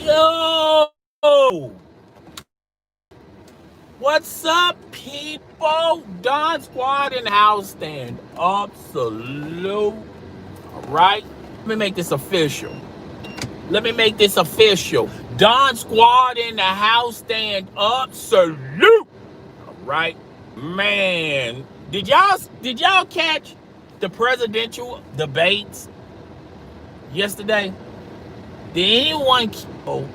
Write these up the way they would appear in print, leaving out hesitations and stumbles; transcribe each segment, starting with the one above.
Yo! What's up, people? Don Squad in the house, stand up, salute. All right? Let me make this official. Don Squad in the house, stand up, salute. All right? Man, did y'all catch the presidential debates yesterday? Did anyone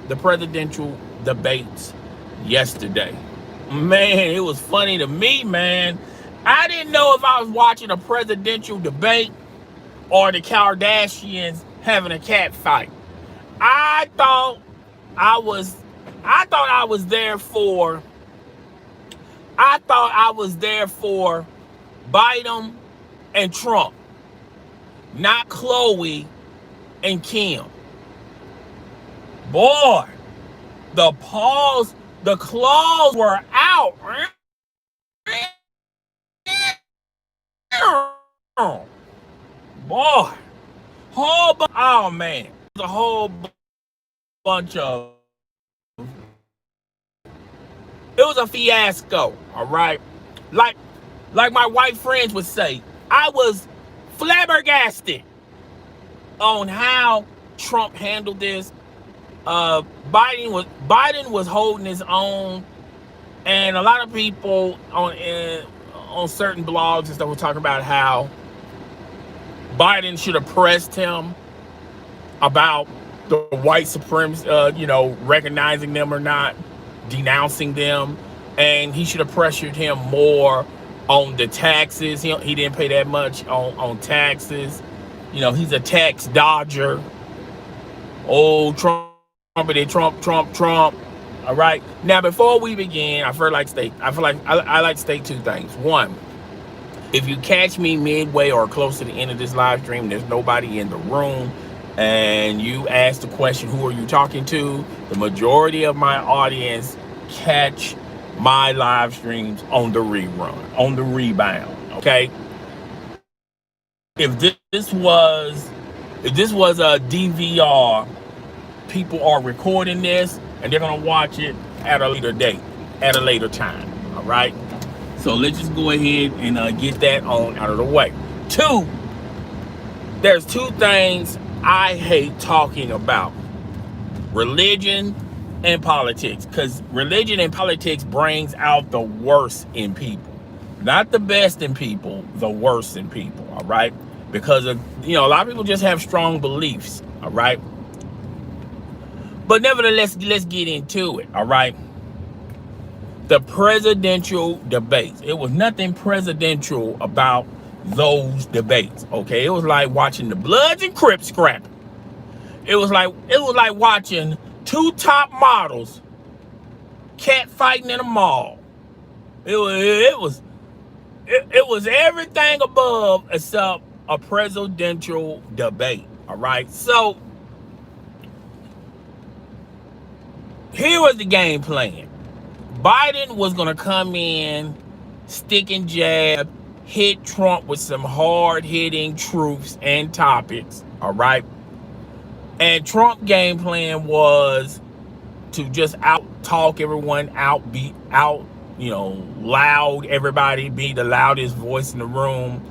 the presidential debates yesterday? Man, it was funny to me, man. I didn't know if I was watching a presidential debate or the Kardashians having a cat fight. I thought I was I thought I was there for Biden and Trump, not Khloe and Kim. Boy, the claws were out. Boy, oh man, the whole bunch of it was a fiasco. All right, like my white friends would say, I was flabbergasted on how Trump handled this. Biden was holding his own, and a lot of people on certain blogs and stuff were talking about how Biden should have pressed him about the white supremacists, recognizing them or not, denouncing them, and he should have pressured him more on the taxes. He didn't pay that much on taxes. He's a tax dodger. Oh, Trump. All right. Now, before we begin, I feel like I like to state two things. One, if you catch me midway or close to the end of this live stream, there's nobody in the room, and you ask the question, who are you talking to? The majority of my audience catch my live streams on the rerun, on the rebound. Okay. If this was a DVR, people are recording this and they're gonna watch it at a later date, at a later time. All right. So let's just go ahead and get that on out of the way. Two, there's two things I hate talking about: religion and politics, because religion and politics brings out the worst in people, not the best in people, the worst in people. All right, because a lot of people just have strong beliefs. All right. But nevertheless, let's get into it, all right? The presidential debates. It was nothing presidential about those debates, okay? It was like watching the Bloods and Crips scrap. It was like watching two top models cat fighting in a mall. It was everything above except a presidential debate, all right? So here was the game plan. Biden was going to come in, stick and jab, hit Trump with some hard-hitting truths and topics, all right? And Trump game plan was to just out-talk everyone, loud everybody, be the loudest voice in the room.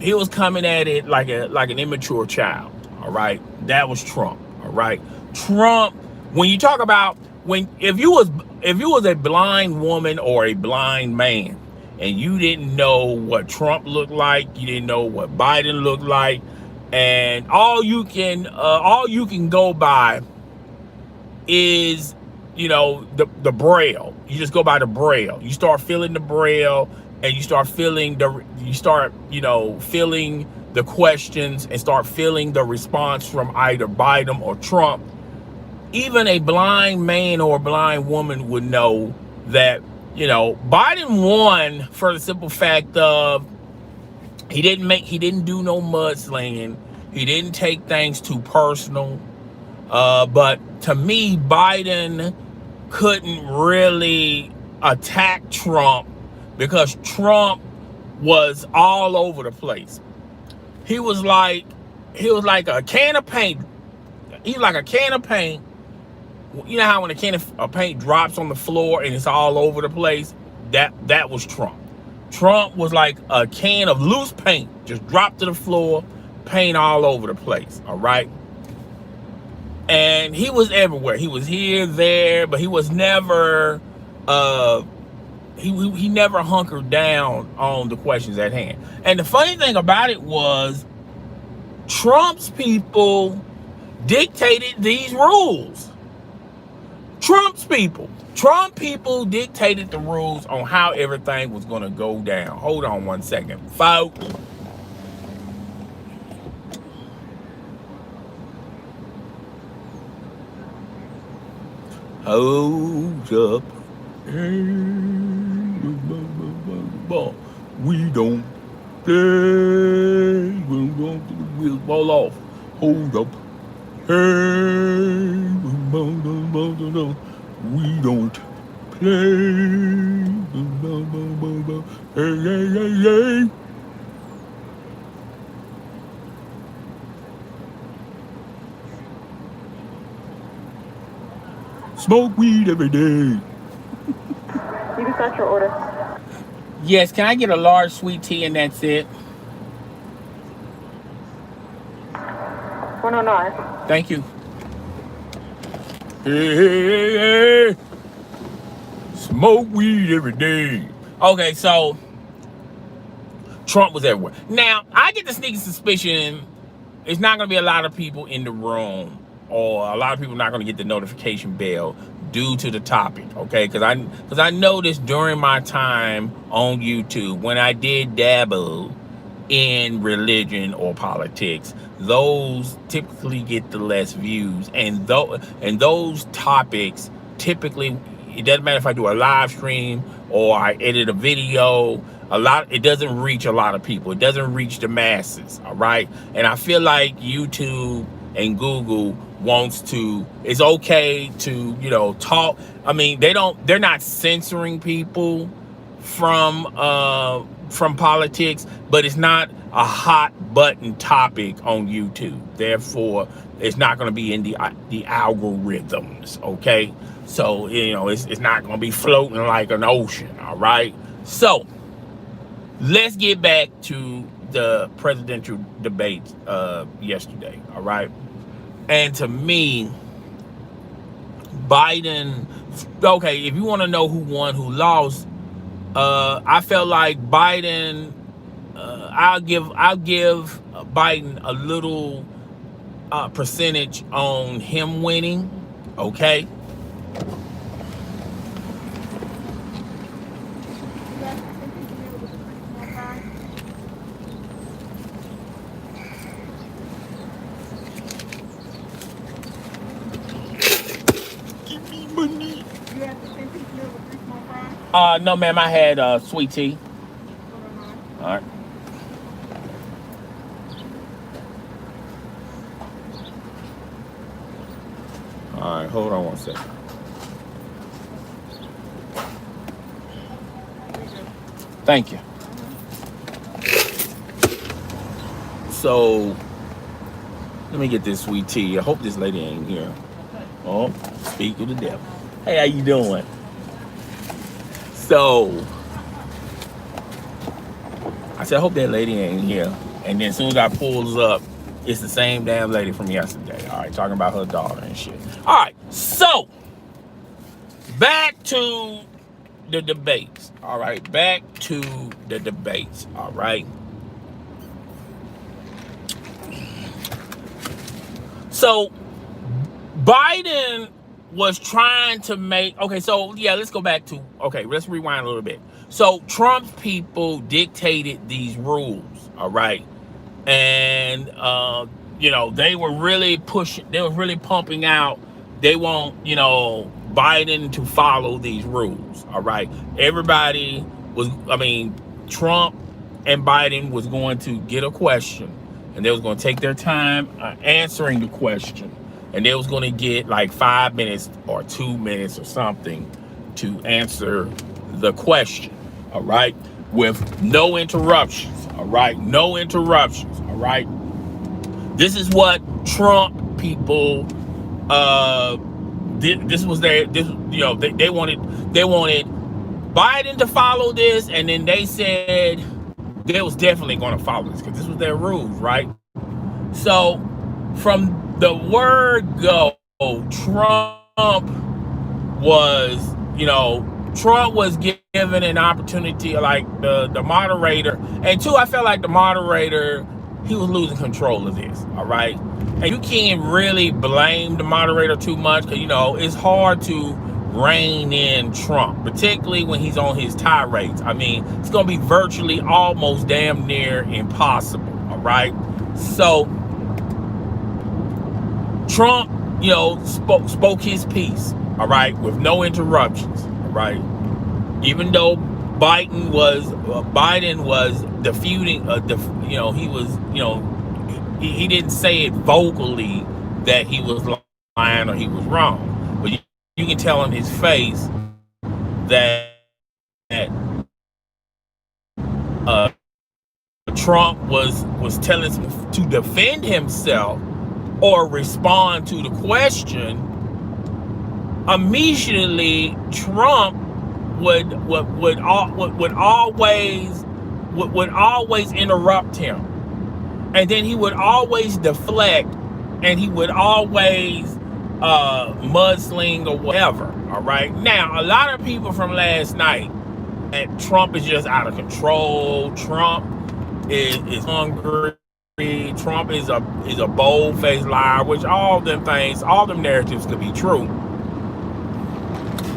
He was coming at it like an immature child, all right? That was Trump, all right? Trump, when you talk about if you was a blind woman or a blind man and you didn't know what Trump looked like, you didn't know what Biden looked like, and all you can go by is the braille. You just go by the braille. You start feeling the braille, and you start feeling feeling the questions and start feeling the response from either Biden or Trump. Even a blind man or a blind woman would know that, Biden won for the simple fact of he didn't do no mudslinging. He didn't take things too personal. But to me, Biden couldn't really attack Trump because Trump was all over the place. He was like a can of paint. He's like a can of paint. You know how when a can of paint drops on the floor and it's all over the place? That was Trump. Trump was like a can of loose paint, just dropped to the floor, paint all over the place, all right? And he was everywhere. He was here, there, but he was never, he never hunkered down on the questions at hand. And the funny thing about it was, Trump's people dictated these rules. Trump people dictated the rules on how everything was going to go down. Hold on one second, folks. Hold up. We don't play. We'll fall off. Hold up. We don't play. Hey. Smoke weed every day. You can start your order. Yes, can I get a large sweet tea and that's it? 109. Thank you. Hey. Smoke weed every day. Okay, so Trump was everywhere. Now, I get the sneaking suspicion it's not going to be a lot of people in the room, or a lot of people not going to get the notification bell due to the topic, okay? Because I noticed during my time on YouTube, when I did dabble in religion or politics, those typically get the less views, and those topics typically, it doesn't matter if I do a live stream or I edit a video, it doesn't reach a lot of people. It doesn't reach the masses, all right? And I feel like YouTube and Google wants to, it's okay to, talk. I mean, they're not censoring people from politics, but it's not a hot button topic on YouTube. Therefore, it's not going to be in the algorithms, okay? So, it's not going to be floating like an ocean, all right? So, let's get back to the presidential debate yesterday, all right? And to me, Biden, okay, if you want to know who won, who lost, I felt like Biden, I'll give Biden a little percentage on him winning, okay? Give me money. You have the 10 piece meal with 3 small fries? No, ma'am, I had sweet tea. All right. All right, hold on one second. Thank you. So, let me get this sweet tea. I hope this lady ain't here. Oh, speak of the devil. Hey, how you doing? So, I said, I hope that lady ain't here. And then as soon as I pulls up, it's the same damn lady from yesterday. All right, talking about her daughter and shit. All right, so back to the debates. All right, back to the debates. All right. So Biden was trying to make, okay, so yeah, let's go back to, okay, let's rewind a little bit. So Trump's people dictated these rules, all right? And, they were really pushing, they were really pumping out, they want, Biden to follow these rules, all right? Everybody was, Trump and Biden was going to get a question, and they was going to take their time answering the question. And they was going to get like 5 minutes or 2 minutes or something to answer the question, all right? With no interruptions, all right? No interruptions, all right? This is what Trump people This was they wanted Biden to follow this, and then they said they was definitely going to follow this because this was their rules, right? So from the word go, Trump was given an opportunity, like the moderator, and two, I felt like the moderator, he was losing control of this, all right? And you can't really blame the moderator too much because, it's hard to rein in Trump, particularly when he's on his tirades. I mean, it's going to be virtually almost damn near impossible, all right? So Trump, spoke his piece, all right, with no interruptions, all right? Even though Biden was defeating, he didn't say it vocally that he was lying or he was wrong, but you can tell in his face that Trump was telling him to defend himself or respond to the question. Immediately, Trump would always interrupt him, and then he would always deflect, and he would always mudsling or whatever. All right. Now, a lot of people from last night, that Trump is just out of control. Trump is hungry. Trump is a bold-faced liar, which all them narratives could be true.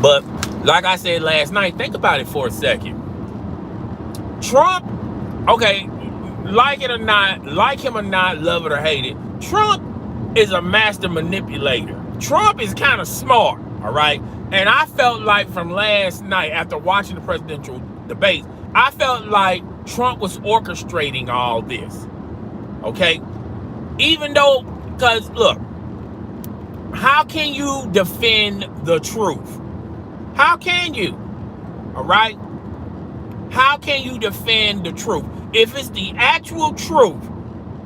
But like I said last night, think about it for a second. Trump, okay, like it or not, like him or not, love it or hate it, Trump is a master manipulator. Trump is kind of smart, all right? And I felt like from last night, after watching the presidential debates, I felt like Trump was orchestrating all this, okay? Even though, because look, how can you defend the truth? How can you? All right? How can you defend the truth? If it's the actual truth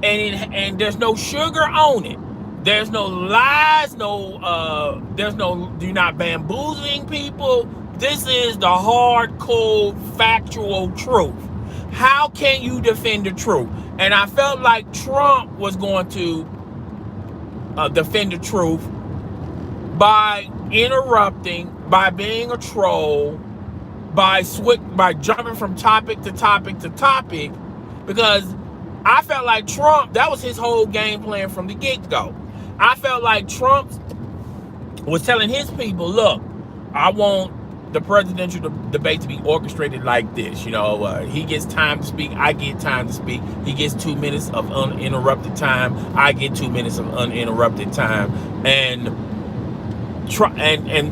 and there's no sugar on it, there's no lies, you're not bamboozling people. This is the hard, cold, factual truth. How can you defend the truth? And I felt like Trump was going to defend the truth by interrupting, by being a troll, by jumping from topic to topic to topic, because I felt like Trump, that was his whole game plan from the get-go. I felt like Trump was telling his people, look, I want the presidential debate to be orchestrated like this. He gets time to speak, I get time to speak. He gets 2 minutes of uninterrupted time, I get 2 minutes of uninterrupted time. And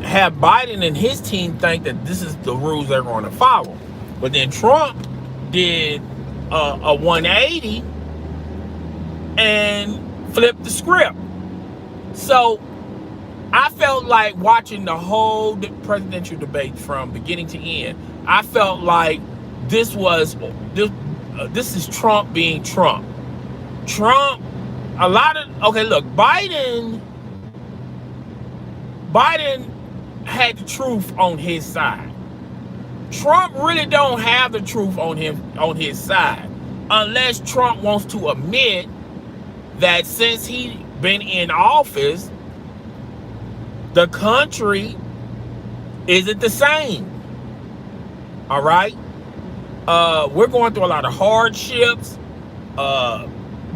have Biden and his team think that this is the rules they're going to follow. But then Trump did a 180 and flipped the script. So I felt like watching the whole presidential debate from beginning to end, I felt like this is Trump being Trump. Biden had the truth on his side. Trump really don't have the truth on his side, unless Trump wants to admit that since he's been in office, the country isn't the same. All right? We're going through a lot of hardships.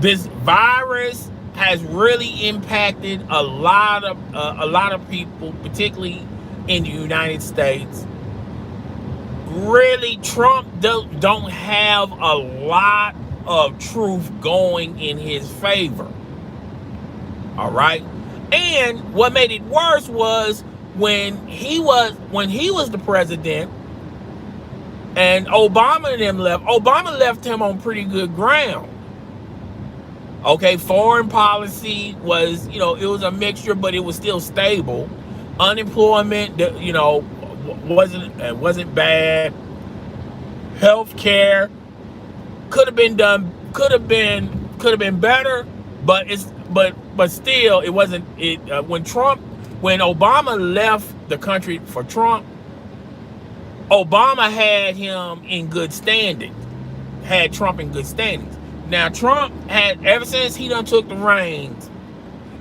This virus has really impacted a lot of people, particularly in the United States. Really, Trump don't have a lot of truth going in his favor. All right? And what made it worse was when he was the president and Obama and them left. Obama left him on pretty good ground. Okay, foreign policy was, it was a mixture, but it was still stable. Unemployment, wasn't bad. Healthcare could have been better, but but still, it wasn't. When Obama left the country for Trump, Obama had him in good standing, had Trump in good standings. Now Trump had, ever since he done took the reins,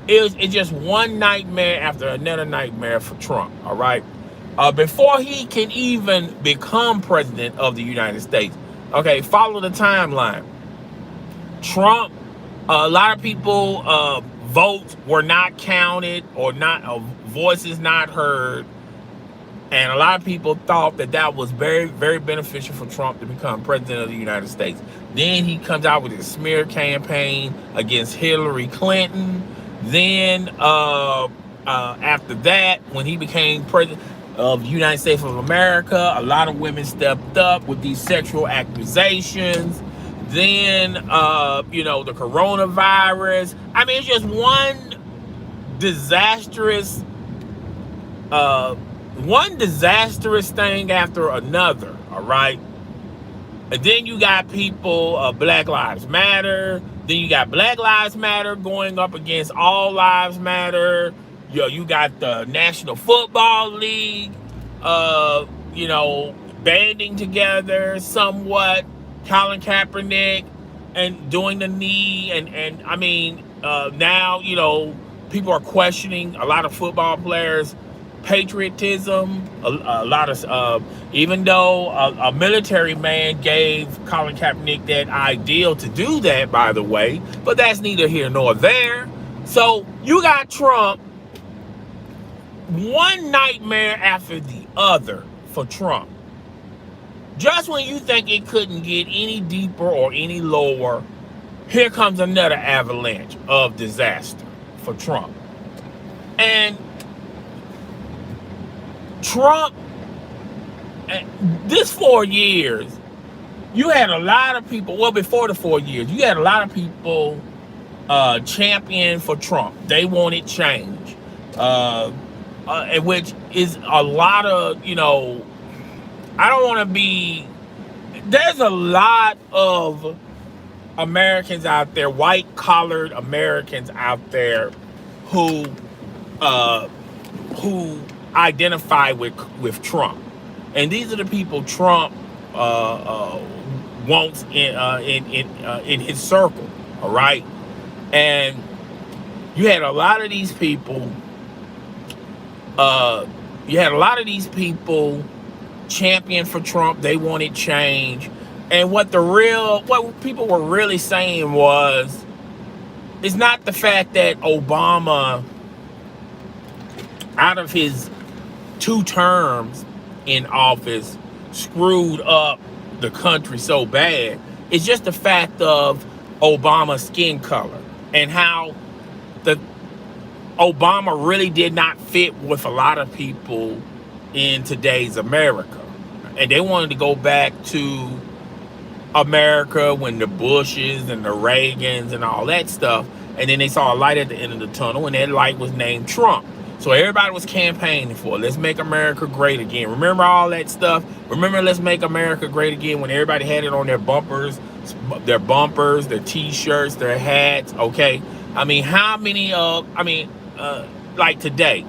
it's just one nightmare after another nightmare for Trump. All right, before he can even become president of the United States. Okay, follow the timeline. Trump, a lot of people votes were not counted or not voices not heard. And a lot of people thought that was very, very beneficial for Trump to become president of the United States. Then he comes out with his smear campaign against Hillary Clinton. Then after that, when he became president of the United States of America, a lot of women stepped up with these sexual accusations. Then, the coronavirus. I mean, it's just one disastrous thing after another, all right? And then you got people, Black Lives Matter. Then you got Black Lives Matter going up against All Lives Matter. You got the National Football League, banding together somewhat. Colin Kaepernick and doing the knee. And I mean, now, people are questioning a lot of football players' patriotism. A lot of even though a military man gave Colin Kaepernick that ideal to do that, by the way, but that's neither here nor there. So you got Trump, one nightmare after the other for Trump. Just when you think it couldn't get any deeper or any lower, here comes another avalanche of disaster for Trump. And Trump, this 4 years, you had a lot of people, well, before the 4 years, you had a lot of people champion for Trump. They wanted change, which is a lot of, I don't want to be, there's a lot of Americans out there, white-collared Americans out there who identify with Trump. And these are the people Trump wants in his circle, all right? And you had a lot of these people, champion for Trump. They wanted change. And what people were really saying was, it's not the fact that Obama, out of his 2 terms in office, screwed up the country so bad. It's just the fact of Obama's skin color and how the Obama really did not fit with a lot of people in today's America. And they wanted to go back to America when the Bushes and the Reagans and all that stuff. And then they saw a light at the end of the tunnel, and that light was named Trump. So everybody was campaigning for, let's make America great again. Remember all that stuff? Remember let's make America great again when everybody had it on their bumpers, their t-shirts, their hats, okay? I mean, how many like today,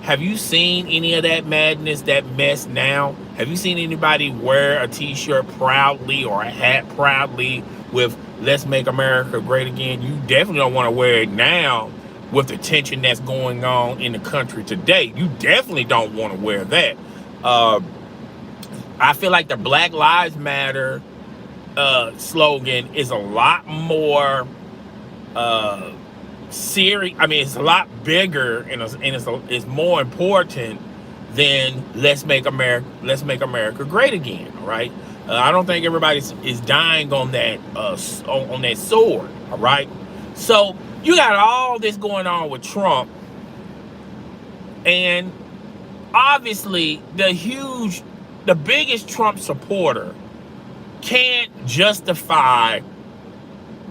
have you seen any of that madness, that mess now? Have you seen anybody wear a t-shirt proudly or a hat proudly with let's make America great again? You definitely don't want to wear it now with the tension that's going on in the country today. You definitely don't want to wear that. I feel like the Black Lives Matter slogan is a lot more serious. I mean, it's a lot bigger and it's more important than let's make America great again. All right. I don't think everybody is dying on that on that sword. All right. So you got all this going on with Trump, and obviously the biggest Trump supporter can't justify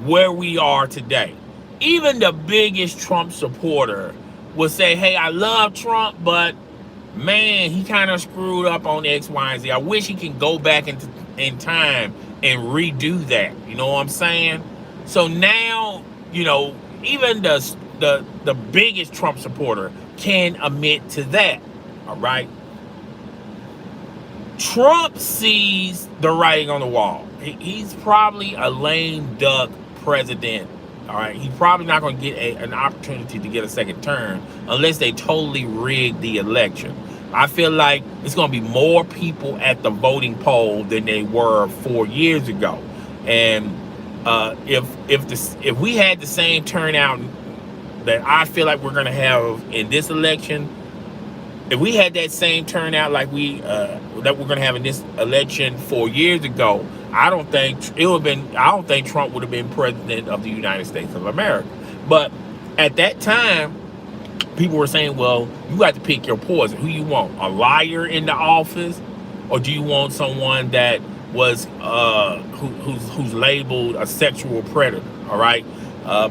where we are today. Even the biggest Trump supporter will say, hey, I love Trump, but man, he kind of screwed up on X, Y, and Z. I wish he can go back in time and redo that. You know what I'm saying? So now, even the the biggest Trump supporter can admit to that. All right. Trump sees the writing on the wall. He's probably a lame duck president. All right. He's probably not going to get an opportunity to get a second term unless they totally rig the election. I feel like it's going to be more people at the voting poll than they were 4 years ago. And if we had the same turnout that I feel like we're going to have in this election, if we had that same turnout like that we're going to have in this election 4 years ago, I don't think Trump would have been president of the United States of America. But at that time, people were saying, well, you got to pick your poison. Who you want? A liar in the office? Or do you want someone that was who's labeled a sexual predator? All right.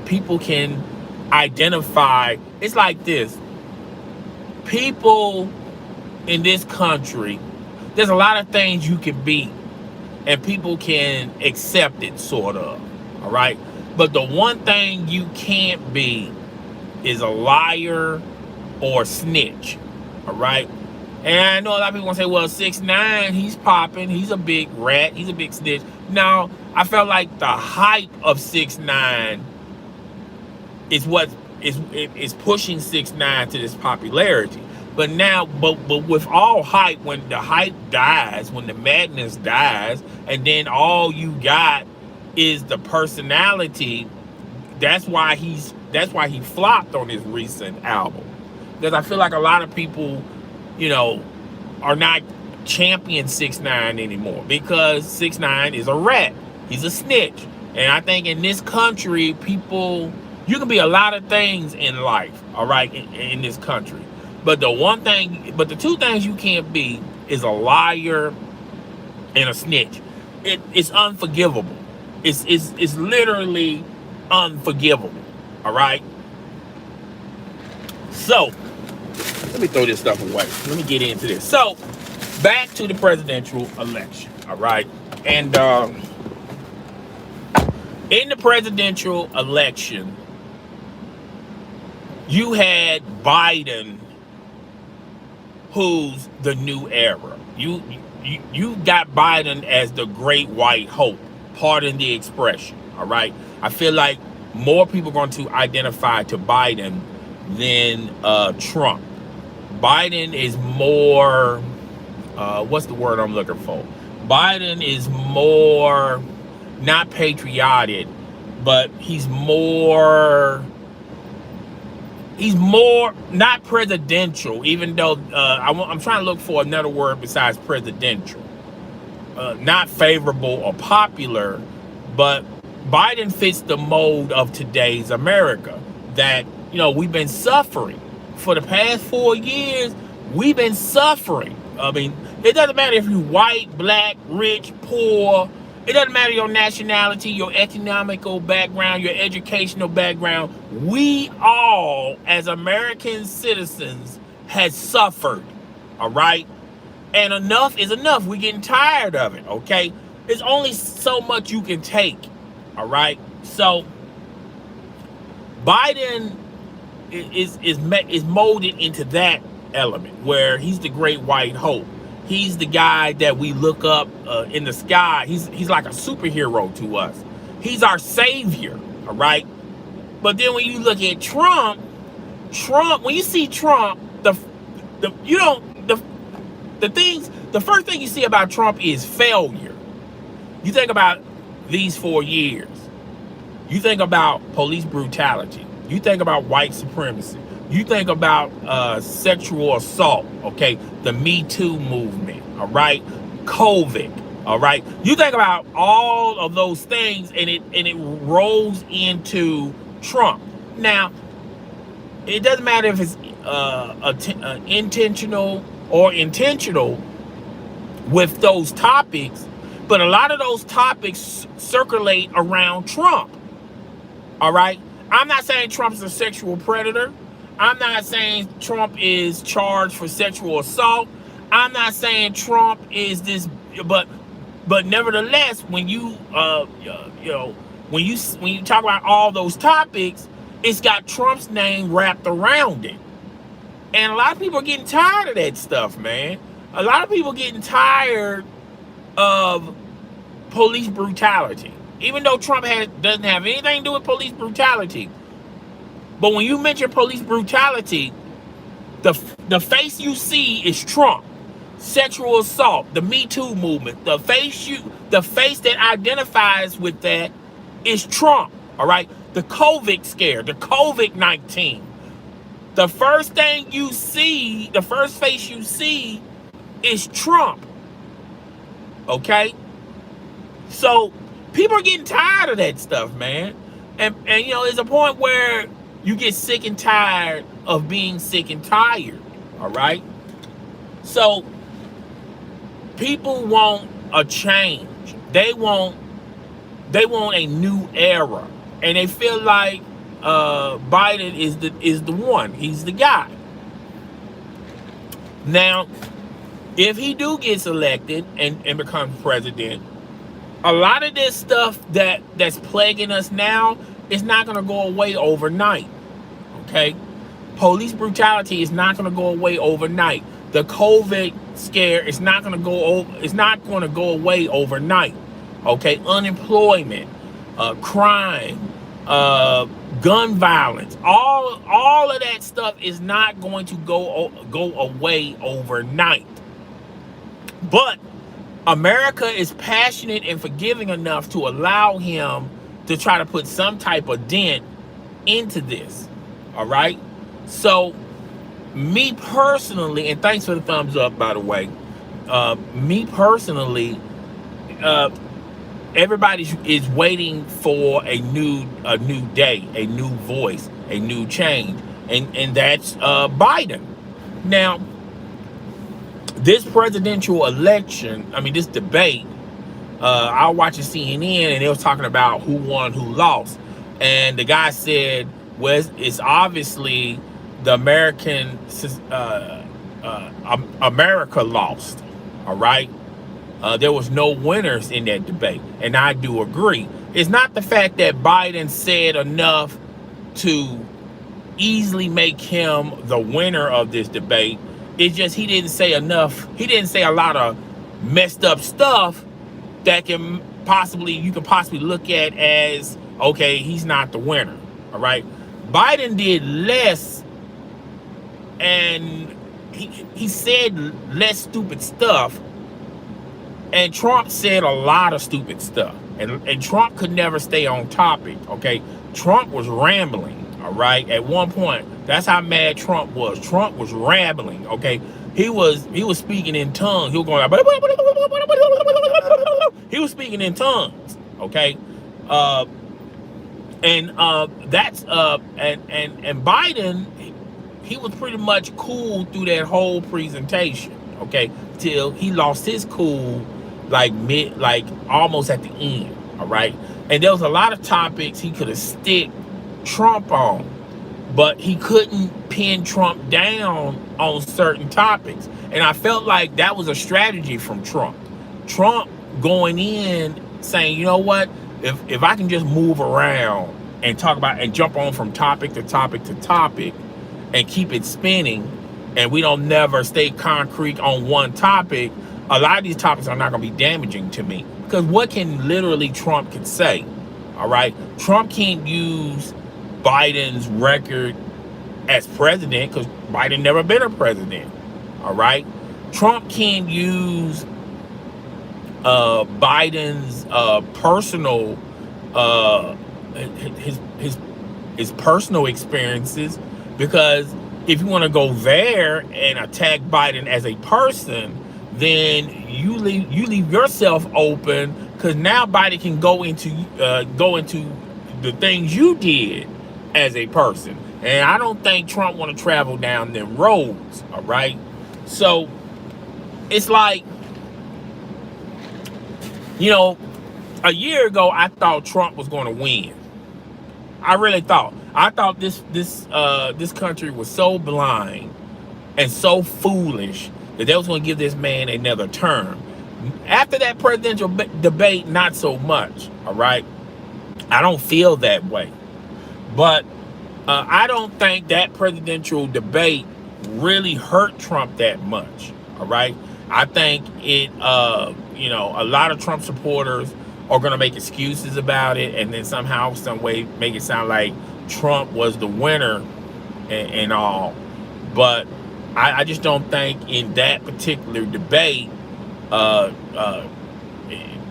People can identify. It's like this. People in this country, there's a lot of things you can be, and people can accept it, sort of. All right. But the one thing you can't be is a liar or snitch. All right. And I know a lot of people want to say, well, 6ix9ine, he's popping. He's a big rat. He's a big snitch. No, I felt like the hype of 6ix9ine is what is pushing 6ix9ine to this popularity. But now, but with all hype, when the hype dies, when the madness dies, and then all you got is the personality, that's why he flopped on his recent album. Because I feel like a lot of people, are not champion 6ix9ine anymore, because 6ix9ine is a rat. He's a snitch. And I think in this country, you can be a lot of things in life, all right, in this country. But the two things you can't be is a liar and a snitch. It's unforgivable. It's literally unforgivable. All right. So let me throw this stuff away. Let me get into this. So back to the presidential election. All right. And in the presidential election, you had Biden, who's the new era. You got Biden as the great white hope. Pardon the expression. All right. I feel like more people are going to identify to Biden than Trump. Biden is more, what's the word I'm looking for? Biden is more, not patriotic, but he's more not presidential, even though I'm trying to look for another word besides presidential. Not favorable or popular, but Biden fits the mold of today's America. That, we've been suffering. For the past 4 years, we've been suffering. I mean, it doesn't matter if you're white, black, rich, poor. It doesn't matter your nationality, your economical background, your educational background. We all, as American citizens, has suffered. All right? And enough is enough. We're getting tired of it, okay? There's only so much you can take. All right? So Biden is molded into that element where he's the great white hope. He's the guy that we look up in the sky. He's like a superhero to us. He's our savior, all right? But then when you look at Trump, when you see Trump, the first thing you see about Trump is failure. You think about these 4 years. You think about police brutality. You think about white supremacy. You think about sexual assault, okay? The Me Too movement, all right? COVID, all right? You think about all of those things, and it rolls into Trump. Now, it doesn't matter if it's intentional or intentional with those topics, but a lot of those topics circulate around Trump, all right? I'm not saying Trump's a sexual predator. I'm not saying Trump is charged for sexual assault. I'm not saying Trump is this, but nevertheless, when you talk about all those topics, it's got Trump's name wrapped around it. And a lot of people are getting tired of that stuff, man. A lot of people getting tired of police brutality. Even though Trump doesn't have anything to do with police brutality. But when you mention police brutality, the face you see is Trump. Sexual assault, the Me Too movement, the face that identifies with that is Trump. All right? The COVID scare, the COVID-19. The first thing you see, the first face you see is Trump. Okay? So people are getting tired of that stuff, man. And you know, there's a point where you get sick and tired of being sick and tired. All right? So people want a change. They want a new era. And they feel like Biden is the one. He's the guy. Now, if he do gets elected and becomes president, a lot of this stuff that's plaguing us now is not going to go away overnight. Okay? Police brutality is not going to go away overnight. The COVID scare is not going to go away overnight. Okay? Unemployment, crime, gun violence, all of that stuff is not going to go away overnight. But America is passionate and forgiving enough to allow him to try to put some type of dent into this. All right? So, me personally, and thanks for the thumbs up, by the way. Me personally, everybody is waiting for a new day, a new voice, a new change, and that's Biden. Now, this presidential election, this debate, I was watching CNN and they was talking about who won, who lost, and the guy said, well, it's obviously the America lost. All right. There was no winners in that debate, and I do agree. It's not the fact that Biden said enough to easily make him the winner of this debate. It's just he didn't say enough. He didn't say a lot of messed up stuff that you can possibly look at as, okay, he's not the winner. All right. Biden did less, and he said less stupid stuff. And Trump said a lot of stupid stuff. And Trump could never stay on topic, okay? Trump was rambling, all right? At one point, that's how mad Trump was. Trump was rambling, okay? He was speaking in tongues. He was going like, he was speaking in tongues, okay? And Biden, he was pretty much cool through that whole presentation, okay? Till he lost his cool like almost at the end. All right. And there was a lot of topics he could have stick Trump on, but he couldn't pin Trump down on certain topics. And I felt like that was a strategy from Trump. Trump going in saying, you know what, if I can just move around and talk about and jump on from topic to topic to topic and keep it spinning, and we don't never stay concrete on one topic, a lot of these topics are not going to be damaging to me. Because what can literally Trump can say? All right? Trump can't use Biden's record as president because Biden never been a president. All right? Trump can't use Biden's personal his personal experiences, because if you want to go there and attack Biden as a person, then you leave yourself open, because now Biden can go into the things you did as a person, and I don't think Trump want to travel down them roads. All right, so it's like, you know, a year ago I thought Trump was going to win. I really thought. I thought this country was so blind and so foolish that they was going to give this man another term. After that presidential debate, not so much. All right, I don't feel that way. But I don't think that presidential debate really hurt Trump that much. All right. I think it, a lot of Trump supporters are going to make excuses about it, and then somehow, some way, make it sound like Trump was the winner and all. But I just don't think in that particular debate,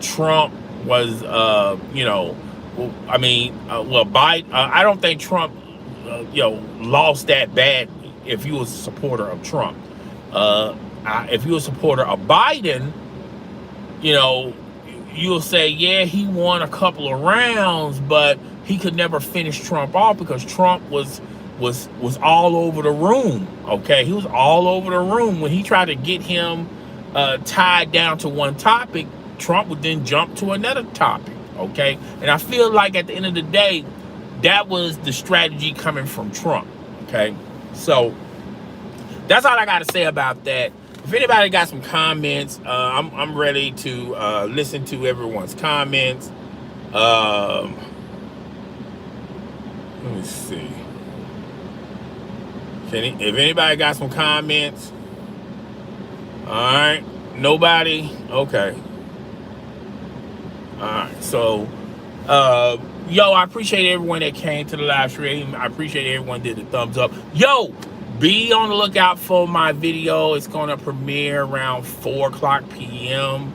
Trump was, Biden. I don't think Trump, lost that bad. If you was a supporter of Trump, if you were a supporter of Biden, you'll say, yeah, he won a couple of rounds, but he could never finish Trump off because Trump was all over the room. Okay, he was all over the room. When he tried to get him tied down to one topic, Trump would then jump to another topic. Okay, and I feel like at the end of the day, that was the strategy coming from Trump. Okay, so that's all I got to say about that. If anybody got some comments, I'm ready to listen to everyone's comments. Let me see. If anybody got some comments, all right. Nobody? Okay. All right. So, I appreciate everyone that came to the live stream. I appreciate everyone that did the thumbs up. Be on the lookout for my video. It's going to premiere around 4:00 p.m.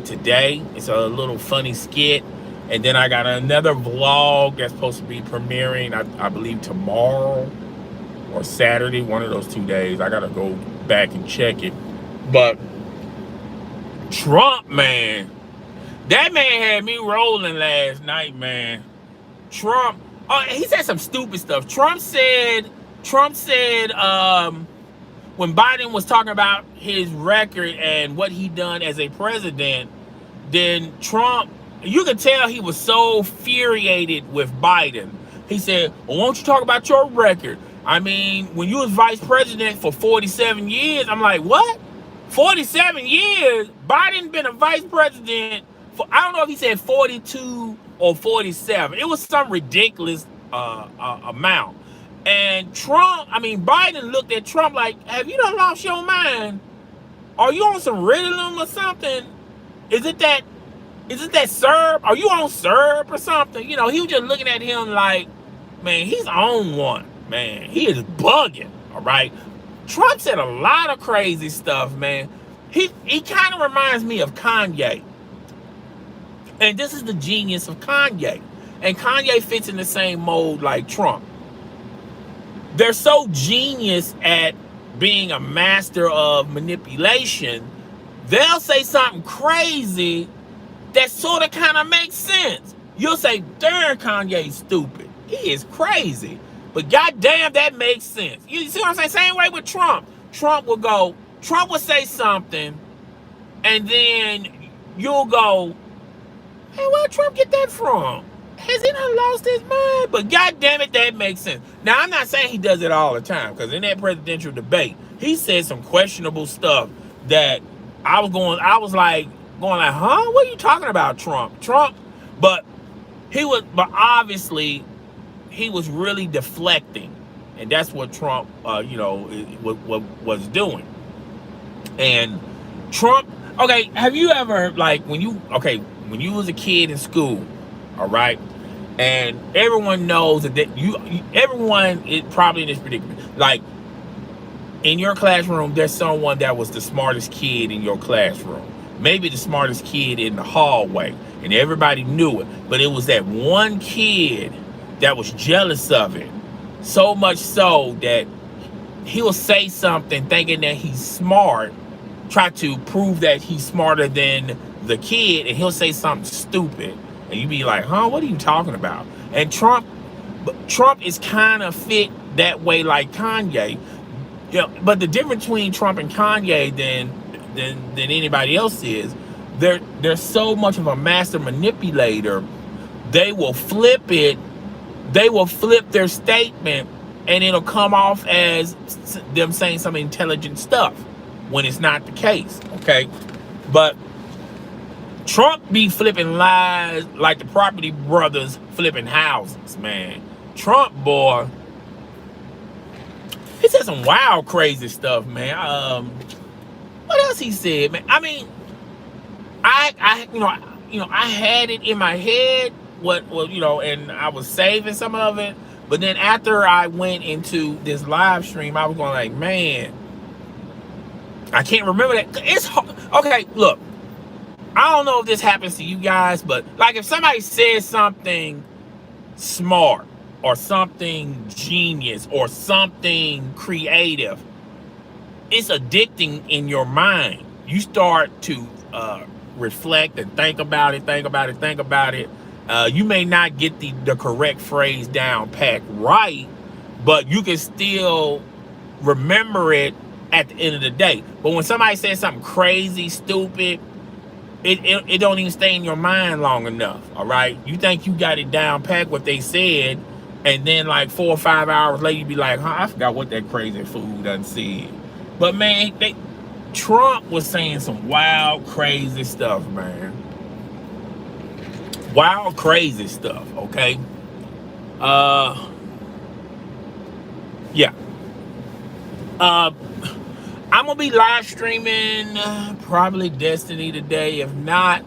Today. It's a little funny skit. And then I got another vlog that's supposed to be premiering, I believe, tomorrow or Saturday, one of those 2 days. I got to go back and check it. But Trump, man, that man had me rolling last night, man. Trump, he said some stupid stuff. Trump said, when Biden was talking about his record and what he done as a president, then Trump, you could tell he was so infuriated with Biden. He said, well, why don't you talk about your record? I mean, when you was vice president for 47 years, I'm like, what? 47 years? Biden been a vice president for, I don't know if he said 42 or 47. It was some ridiculous amount. And Biden looked at Trump like, have you done lost your mind? Are you on some Ritalin or something? Is it that syrup? Are you on syrup or something? He was just looking at him like, man, he's on one. Man, he is bugging, all right? Trump said a lot of crazy stuff, man. He kind of reminds me of Kanye. And this is the genius of Kanye. And Kanye fits in the same mold like Trump. They're so genius at being a master of manipulation, they'll say something crazy that sort of kind of makes sense. You'll say, darn, Kanye's stupid. He is crazy. But goddamn, that makes sense. You see what I'm saying? Same way with Trump. Trump would say something, and then you'll go, hey, where'd Trump get that from? Has he not lost his mind? But goddamn it, that makes sense. Now, I'm not saying he does it all the time, because in that presidential debate, he said some questionable stuff that I was going like, huh? What are you talking about, Trump? But obviously he was really deflecting, and that's what Trump, was doing. And Trump, okay, have you ever, like, when you was a kid in school, all right, and everyone knows that everyone is probably in this predicament, like, in your classroom, there's someone that was the smartest kid in your classroom, maybe the smartest kid in the hallway, and everybody knew it, but it was that one kid that was jealous of it, so much so that he'll say something thinking that he's smart, try to prove that he's smarter than the kid, and he'll say something stupid, and you be like, huh, what are you talking about? And Trump is kind of fit that way like Kanye. But the difference between Trump and Kanye than anybody else is, they're so much of a master manipulator. They will flip their statement, and it'll come off as them saying some intelligent stuff when it's not the case, okay? But Trump be flipping lies like the property brothers flipping houses, man. Trump, boy, he said some wild, crazy stuff, man. What else he said, man? I mean, I had it in my head and I was saving some of it. But then after I went into this live stream, I was going like, man, I can't remember that. It's hard. Okay, look, I don't know if this happens to you guys, but like if somebody says something smart or something genius or something creative, it's addicting in your mind. You start to reflect and think about it. You may not get the correct phrase down packed right, but you can still remember it at the end of the day. But when somebody says something crazy, stupid, it don't even stay in your mind long enough. All right, you think you got it down packed what they said, and then like 4 or 5 hours later you be like, I forgot what that crazy fool done said. But man, Trump was saying some wild, crazy stuff, man. Wild, crazy stuff, okay? Yeah. I'm gonna be live streaming probably Destiny today. If not,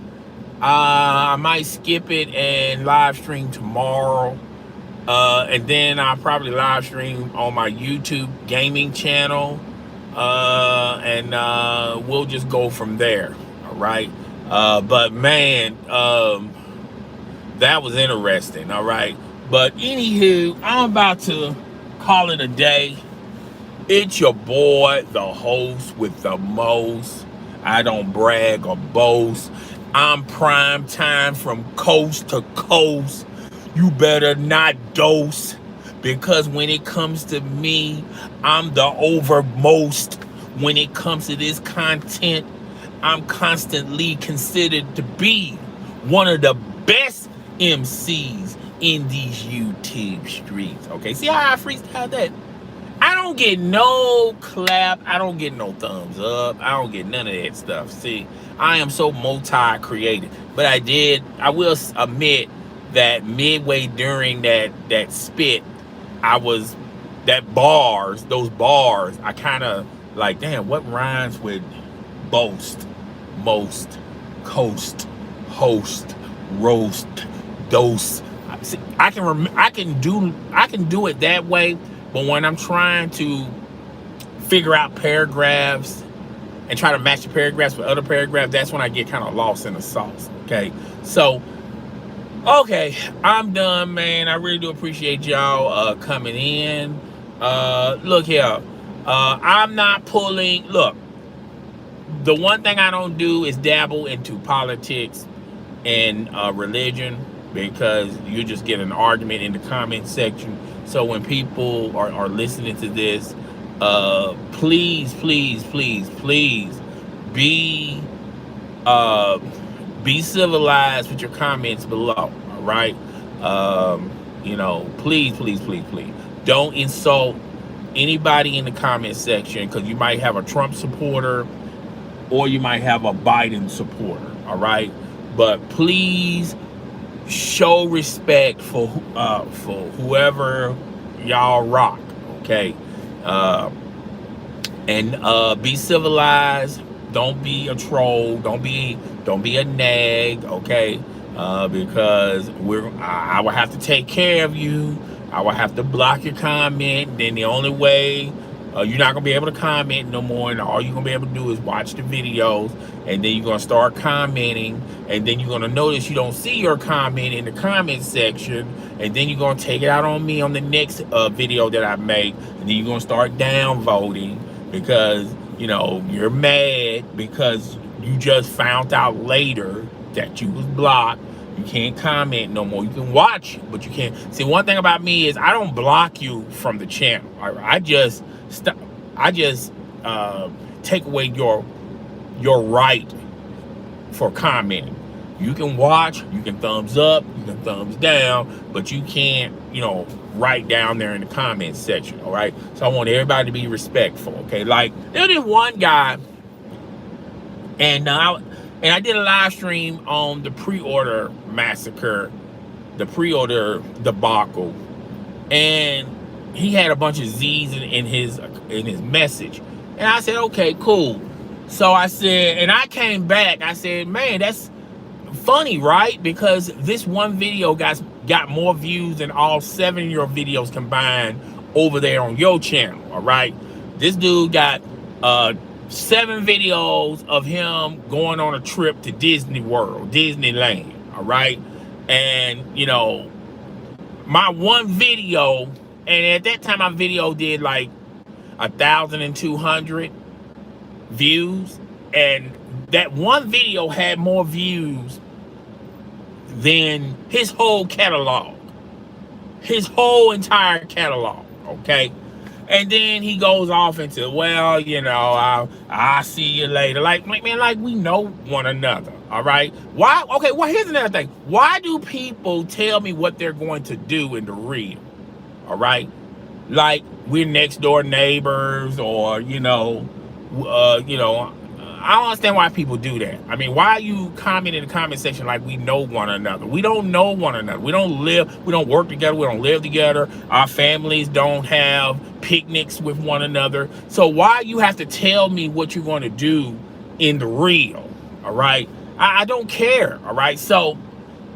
I might skip it and live stream tomorrow. And then I'll probably live stream on my YouTube gaming channel. And we'll just go from there. All right. But man, that was interesting. All right. But anywho, I'm about to call it a day. It's your boy, the host with the most. I don't brag or boast. I'm prime time from coast to coast. You better not dose, because when it comes to me, I'm the overmost. When it comes to this content, I'm constantly considered to be one of the best MCs in these YouTube streets. Okay, see how I freestyle that? I don't get no clap. I don't get no thumbs up. I don't get none of that stuff. See, I am so multi-creative. But I will admit that midway during that spit, those bars, I kind of like, damn, what rhymes with boast, most, coast, host, roast, dose? See, I can do it that way. But when I'm trying to figure out paragraphs and try to match the paragraphs with other paragraphs, that's when I get kind of lost in the sauce, okay? So, okay, I'm done, man. I really do appreciate y'all coming in. Look here, I'm not pulling, look, the one thing I don't do is dabble into politics and religion, because you just get an argument in the comment section. So when people are listening to this, please be civilized with your comments below. All right, please don't insult anybody in the comment section, because you might have a Trump supporter or you might have a Biden supporter. All right, but please show respect for whoever y'all rock, okay? And be civilized. Don't be a troll. Don't be a nag, okay? Because I will have to take care of you. I will have to block your comment. Then the only way you're not gonna be able to comment no more, and all you're gonna be able to do is watch the videos, and then you're gonna start commenting, and then you're gonna notice you don't see your comment in the comment section, and then you're gonna take it out on me on the next video that I make, and then you're gonna start downvoting because you're mad because you just found out later that you was blocked. You can't comment no more. You can watch, but you can't. See, one thing about me is I don't block you from the channel. I just take away your right for commenting. You can watch, you can thumbs up, you can thumbs down, but you can't, write down there in the comment section. All right. So I want everybody to be respectful. Okay. Like there's this one guy, and I did a live stream on the pre-order massacre, the pre-order debacle. and he had a bunch of Z's in his message. And I said, okay, cool. So I said, and I came back, I said, man, that's funny, right? Because this one video got more views than all 7 of your videos combined over there on your channel. All right, this dude got 7 videos of him going on a trip to Disney World, Disneyland. All right, and you know, my one video, and at that time my video did like 1,200 views, and that one video had more views than his whole catalog, his whole entire catalog. Okay, and then he goes off into, well, you know, I'll see you later. Like, man, like we know one another. All right, why? Okay, well, here's another thing. Why do people tell me what they're going to do in the real? All right, like we're next door neighbors, or you know, I don't understand why people do that. I mean, why you comment in the comment section like we know one another? We don't know one another. We don't work together. We don't live together. Our families don't have picnics with one another. So why you have to tell me what you're going to do in the real? All right, I don't care. All right, so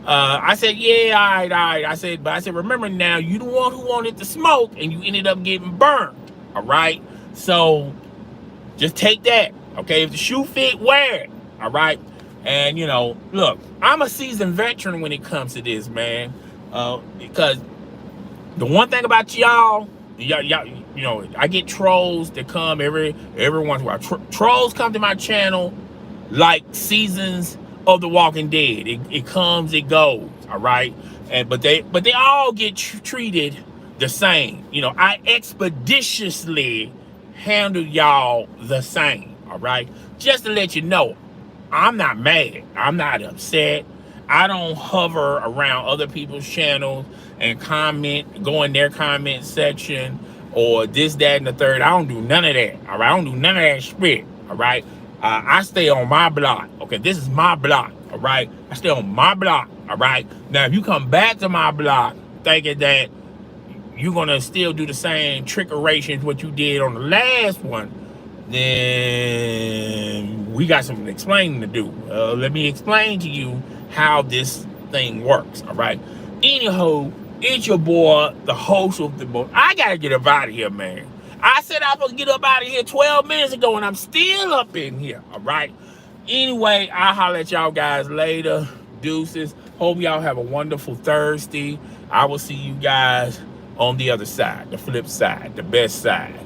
I said, yeah, all right. I said, remember now, you the one who wanted to smoke and you ended up getting burned. All right, so just take that. Okay, if the shoe fit, wear it. All right, and you know, look, I'm a seasoned veteran when it comes to this, man. Because the one thing about y'all, you know, I get trolls that come every once in a while. Trolls come to my channel like seasons of The Walking Dead. It comes, it goes. All right, and but they all get treated the same. You know, I expeditiously handle y'all the same. All right, just to let you know, I'm not mad. I'm not upset. I don't hover around other people's channels and go in their comment section or this, that, and the third. I don't do none of that. All right, I don't do none of that shit. All right, I stay on my block. Okay, this is my block. All right, I stay on my block. All right, now if you come back to my block thinking that you're gonna still do the same trickerations what you did on the last one, then we got some explaining to do. Let me explain to you how this thing works. All right, anyhow, it's your boy, the host of the boat. I gotta get up out of here, man. I said I was gonna get up out of here 12 minutes ago, and I'm still up in here. All right, anyway, I'll holler at y'all guys later. Deuces. Hope y'all have a wonderful Thursday. I will see you guys on the other side, the flip side, the best side.